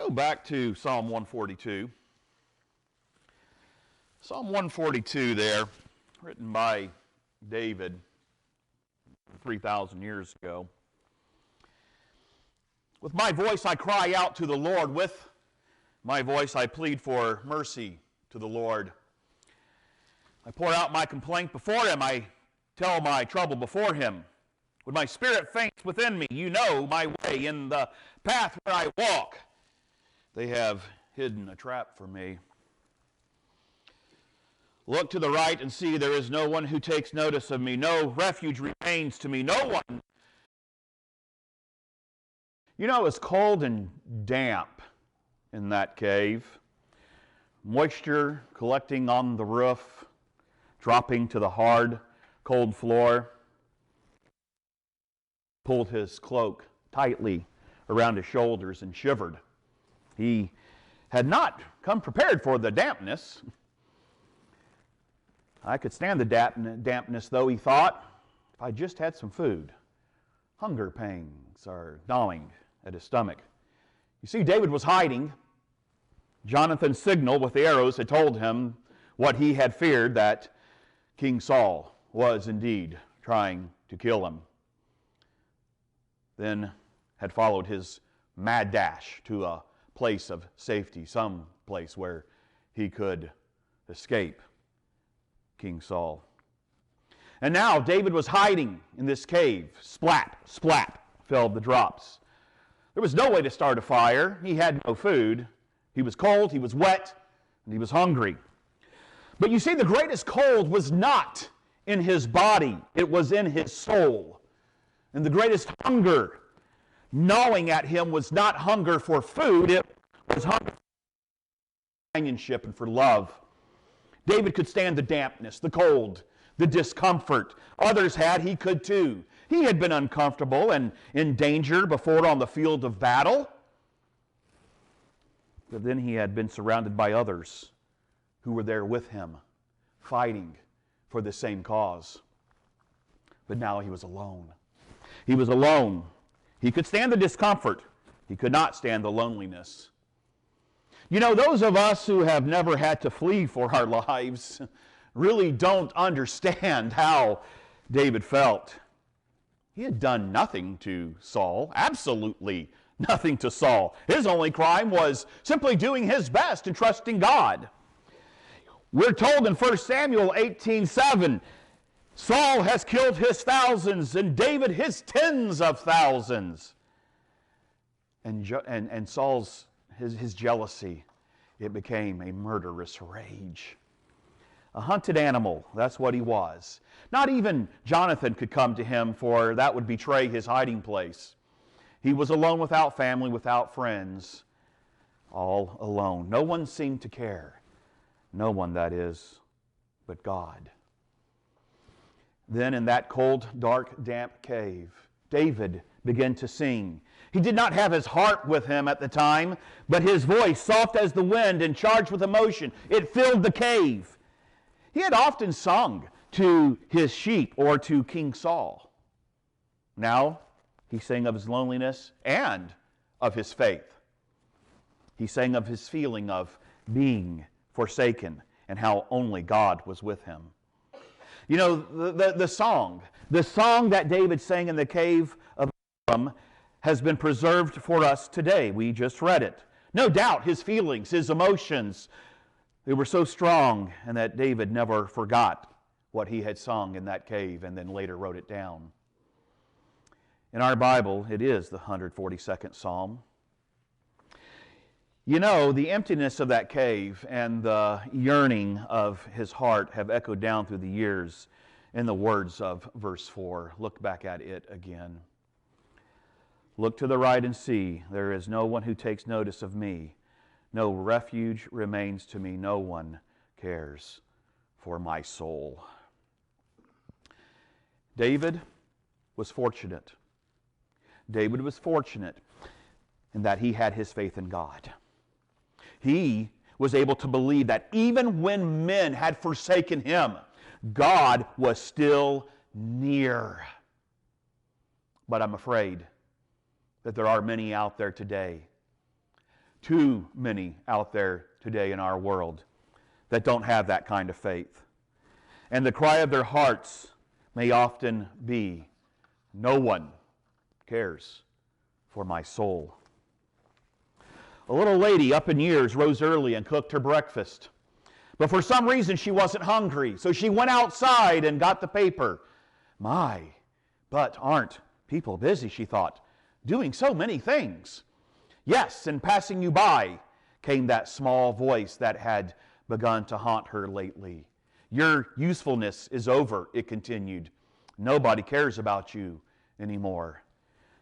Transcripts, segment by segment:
Go back to Psalm 142. Psalm 142 there, written by David 3,000 years ago. With my voice I cry out to the Lord. With my voice I plead for mercy to the Lord. I pour out my complaint before him. I tell my trouble before him. When my spirit faints within me, you know my way. In the path where I walk, they have hidden a trap for me. Look to the right and see there is no one who takes notice of me. No refuge remains to me. No one. You know, it's cold and damp in that cave. Moisture collecting on the roof, dropping to the hard, cold floor. Pulled his cloak tightly around his shoulders and shivered. He had not come prepared for the dampness. I could stand the dampness, though, he thought, if I just had some food. Hunger pangs are gnawing at his stomach. You see, David was hiding. Jonathan's signal with the arrows had told him what he had feared, that King Saul was indeed trying to kill him. Then had followed his mad dash to a place of safety, some place where he could escape King Saul. And now David was hiding in this cave. Splat, splat, fell the drops. There was no way to start a fire. He had no food. He was cold, he was wet, and he was hungry. But you see, the greatest cold was not in his body. It was in his soul. And the greatest hunger gnawing at him was not hunger for food. It was hunger for companionship and for love. David could stand the dampness, the cold, the discomfort. Others had, he could too. He had been uncomfortable and in danger before on the field of battle. But then he had been surrounded by others who were there with him, fighting for the same cause. But now he was alone. He was alone. He could stand the discomfort. He could not stand the loneliness. You know, those of us who have never had to flee for our lives really don't understand how David felt. He had done nothing to Saul, absolutely nothing to Saul. His only crime was simply doing his best and trusting God. We're told in 1 Samuel 18:7, Saul has killed his thousands and David his tens of thousands. And Saul's his jealousy, it became a murderous rage. A hunted animal, that's what he was. Not even Jonathan could come to him, for that would betray his hiding place. He was alone, without family, without friends, all alone. No one seemed to care. No one, that is, but God. Then in that cold, dark, damp cave, David began to sing. He did not have his heart with him at the time, but his voice, soft as the wind and charged with emotion, it filled the cave. He had often sung to his sheep or to King Saul. Now he sang of his loneliness and of his faith. He sang of his feeling of being forsaken and how only God was with him. You know, the song that David sang in the cave of Adullam has been preserved for us today. We just read it. No doubt his feelings, his emotions, they were so strong, and that David never forgot what he had sung in that cave and then later wrote it down. In our Bible, it is the 142nd Psalm. You know, the emptiness of that cave and the yearning of his heart have echoed down through the years in the words of verse 4. Look back at it again. Look to the right and see, there is no one who takes notice of me. No refuge remains to me. No one cares for my soul. David was fortunate. David was fortunate in that he had his faith in God. He was able to believe that even when men had forsaken him, God was still near. But I'm afraid that there are many out there today Too many out there today in our world that don't have that kind of faith. And the cry of their hearts may often be, no one cares for my soul. A little lady up in years rose early and cooked her breakfast. But for some reason she wasn't hungry, so she went outside and got the paper. My, but aren't people busy, she thought, doing so many things. Yes, and passing you by came that small voice that had begun to haunt her lately. Your usefulness is over, it continued. Nobody cares about you anymore.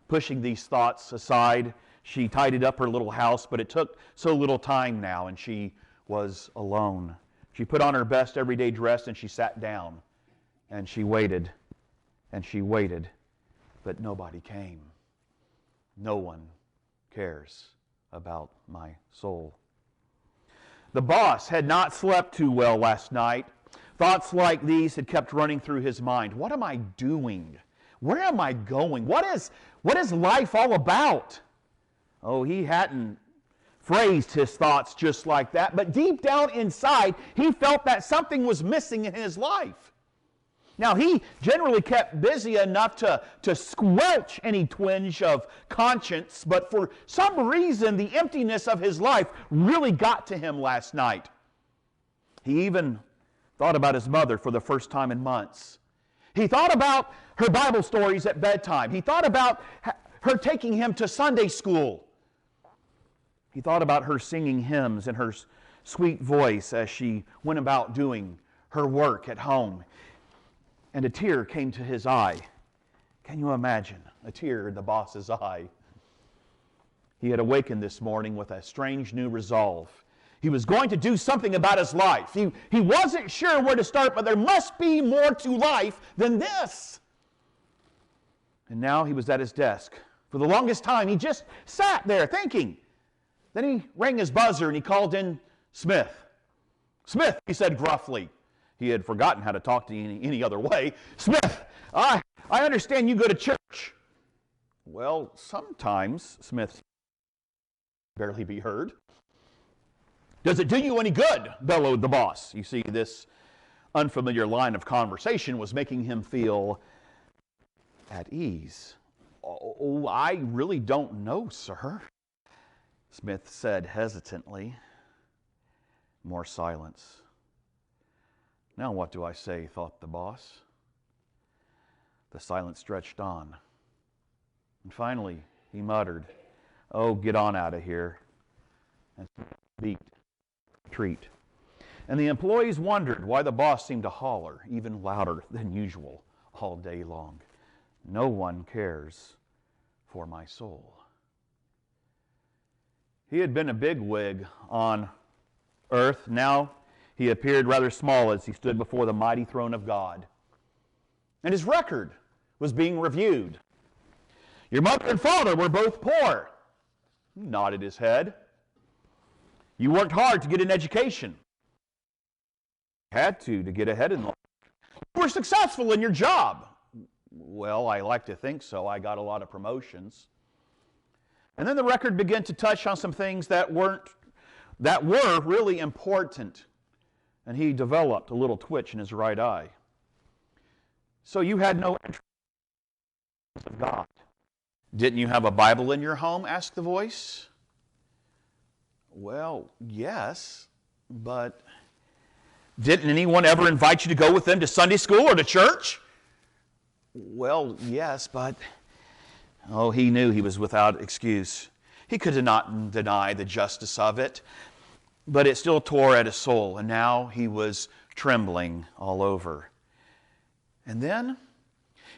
Pushing these thoughts aside, she tidied up her little house, but it took so little time now, and she was alone. She put on her best everyday dress, and she sat down, and she waited, but nobody came. No one cares about my soul. The boss had not slept too well last night. Thoughts like these had kept running through his mind. What am I doing? Where am I going? What is life all about? Oh, he hadn't phrased his thoughts just like that, but deep down inside, he felt that something was missing in his life. Now, he generally kept busy enough to squelch any twinge of conscience, but for some reason, the emptiness of his life really got to him last night. He even thought about his mother for the first time in months. He thought about her Bible stories at bedtime. He thought about her taking him to Sunday school. He thought about her singing hymns in her sweet voice as she went about doing her work at home. And a tear came to his eye. Can you imagine? A tear in the boss's eye. He had awakened this morning with a strange new resolve. He was going to do something about his life. He wasn't sure where to start, but there must be more to life than this. And now he was at his desk. For the longest time, he just sat there thinking. Then he rang his buzzer and he called in Smith. Smith, he said gruffly. He had forgotten how to talk to any other way. Smith, I understand you go to church. Well, sometimes, Smith barely be heard. Does it do you any good? Bellowed the boss. You see, this unfamiliar line of conversation was making him feel at ease. Oh, I really don't know, sir, Smith said hesitantly. More silence. Now what do I say, thought the boss. The silence stretched on. And finally, he muttered, oh, get on out of here. And beat retreat. And the employees wondered why the boss seemed to holler even louder than usual all day long. No one cares for my soul. He had been a bigwig on earth. Now he appeared rather small as he stood before the mighty throne of God. And his record was being reviewed. Your mother and father were both poor. He nodded his head. You worked hard to get an education. Had to get ahead in life. You were successful in your job. Well, I like to think so. I got a lot of promotions. And then the record began to touch on some things that were really important. And he developed a little twitch in his right eye. So you had no interest in God. Didn't you have a Bible in your home? Asked the voice. Well, yes, but didn't anyone ever invite you to go with them to Sunday school or to church? Well, yes, but... Oh, he knew he was without excuse. He could not deny the justice of it, but it still tore at his soul, and now he was trembling all over. And then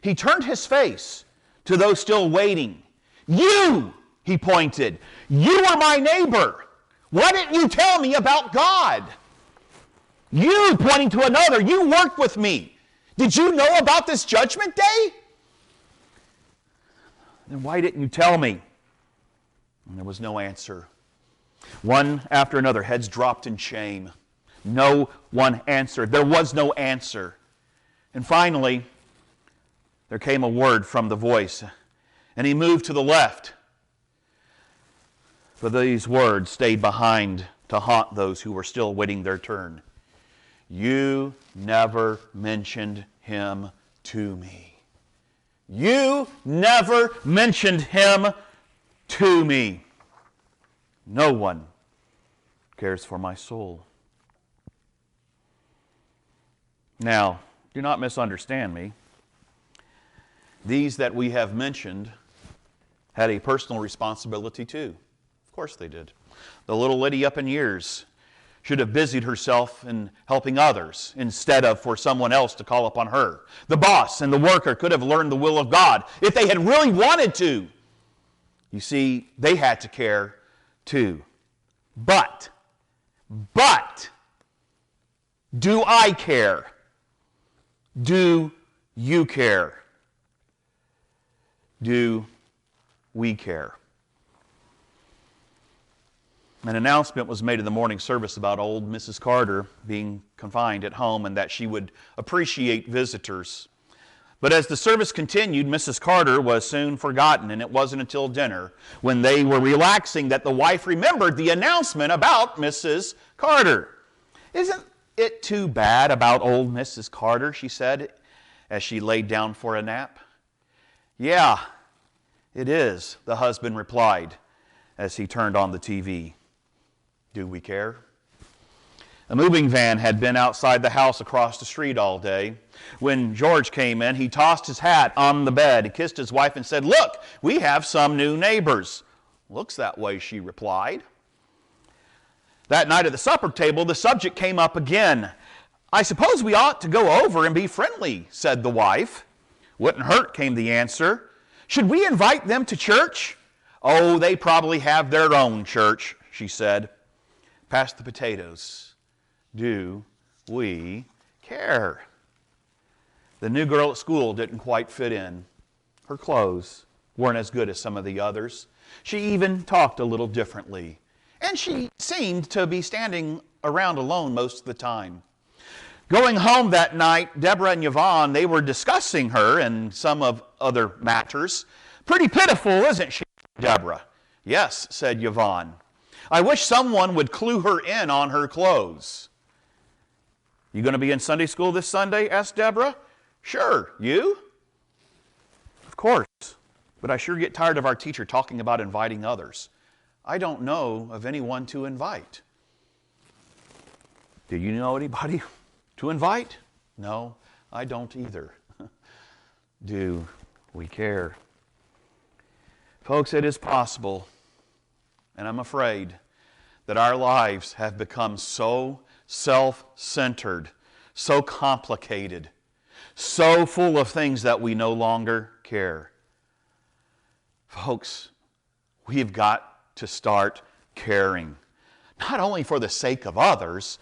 he turned his face to those still waiting. You, he pointed, you are my neighbor. Why didn't you tell me about God? You, pointing to another, you worked with me. Did you know about this judgment day? Then why didn't you tell me? And there was no answer. One after another, heads dropped in shame. No one answered. There was no answer. And finally, there came a word from the voice, and he moved to the left. But these words stayed behind to haunt those who were still waiting their turn. You never mentioned him to me. You never mentioned him to me. No one cares for my soul. Now, do not misunderstand me. These that we have mentioned had a personal responsibility too. Of course they did. The little lady up in years should have busied herself in helping others instead of for someone else to call upon her. The boss and the worker could have learned the will of God if they had really wanted to. You see, they had to care too. But, do I care? Do you care? Do we care? An announcement was made in the morning service about old Mrs. Carter being confined at home and that she would appreciate visitors. But as the service continued, Mrs. Carter was soon forgotten, and it wasn't until dinner, when they were relaxing, that the wife remembered the announcement about Mrs. Carter. Isn't it too bad about old Mrs. Carter, she said, as she laid down for a nap. Yeah, it is, the husband replied as he turned on the TV. Do we care? A moving van had been outside the house across the street all day. When George came in, he tossed his hat on the bed and kissed his wife and said, "Look, we have some new neighbors." "Looks that way," she replied. That night at the supper table, the subject came up again. "I suppose we ought to go over and be friendly," said the wife. "Wouldn't hurt," came the answer. "Should we invite them to church?" "Oh, they probably have their own church," she said. Pass the potatoes. Do we care? The new girl at school didn't quite fit in. Her clothes weren't as good as some of the others. She even talked a little differently. And she seemed to be standing around alone most of the time. Going home that night, Deborah and Yvonne, they were discussing her and some of other matters. "Pretty pitiful, isn't she, Deborah?" "Yes," said Yvonne. "I wish someone would clue her in on her clothes." "You going to be in Sunday school this Sunday?" asked Deborah. "Sure. You?" "Of course. But I sure get tired of our teacher talking about inviting others. I don't know of anyone to invite." "Do you know anybody to invite?" "No, I don't either." Do we care? Folks, it is possible, and I'm afraid, that our lives have become so self-centered, so complicated, so full of things that we no longer care. Folks, we've got to start caring, not only for the sake of others,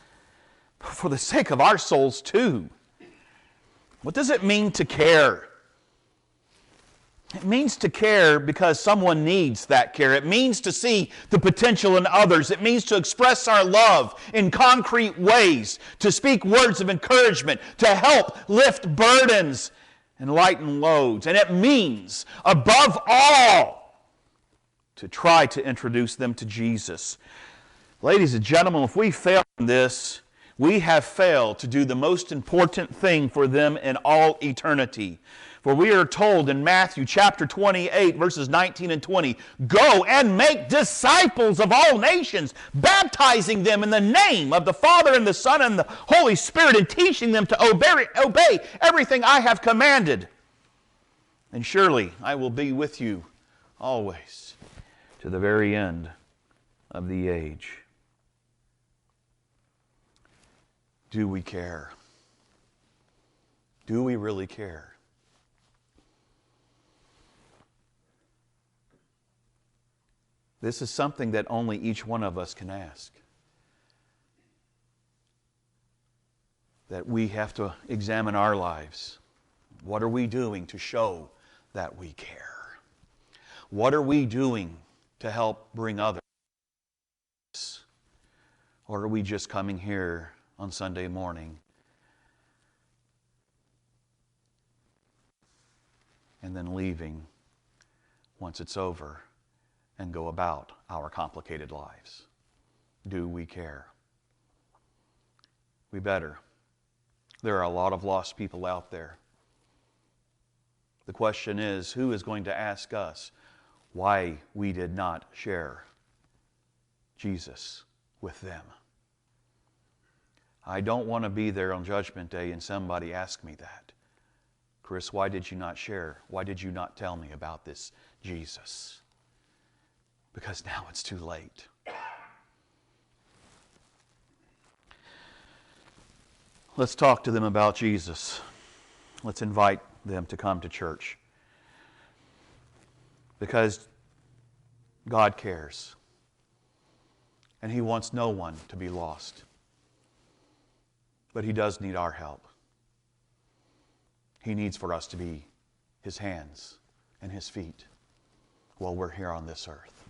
but for the sake of our souls too. What does it mean to care? It means to care because someone needs that care. It means to see the potential in others. It means to express our love in concrete ways, to speak words of encouragement, to help lift burdens and lighten loads. And it means, above all, to try to introduce them to Jesus. Ladies and gentlemen, if we fail in this, we have failed to do the most important thing for them in all eternity. For we are told in Matthew chapter 28, verses 19 and 20, "Go and make disciples of all nations, baptizing them in the name of the Father and the Son and the Holy Spirit, and teaching them to obey everything I have commanded. And surely I will be with you always to the very end of the age." Do we care? Do we really care? This is something that only each one of us can ask. That we have to examine our lives. What are we doing to show that we care? What are we doing to help bring others? Or are we just coming here on Sunday morning and then leaving once it's over and go about our complicated lives? Do we care? We better. There are a lot of lost people out there. The question is, who is going to ask us why we did not share Jesus with them? I don't want to be there on Judgment Day and somebody ask me that. Chris, why did you not share? Why did you not tell me about this Jesus? Because now it's too late. Let's talk to them about Jesus. Let's invite them to come to church. Because God cares. And He wants no one to be lost. But He does need our help. He needs for us to be His hands and His feet while we're here on this earth.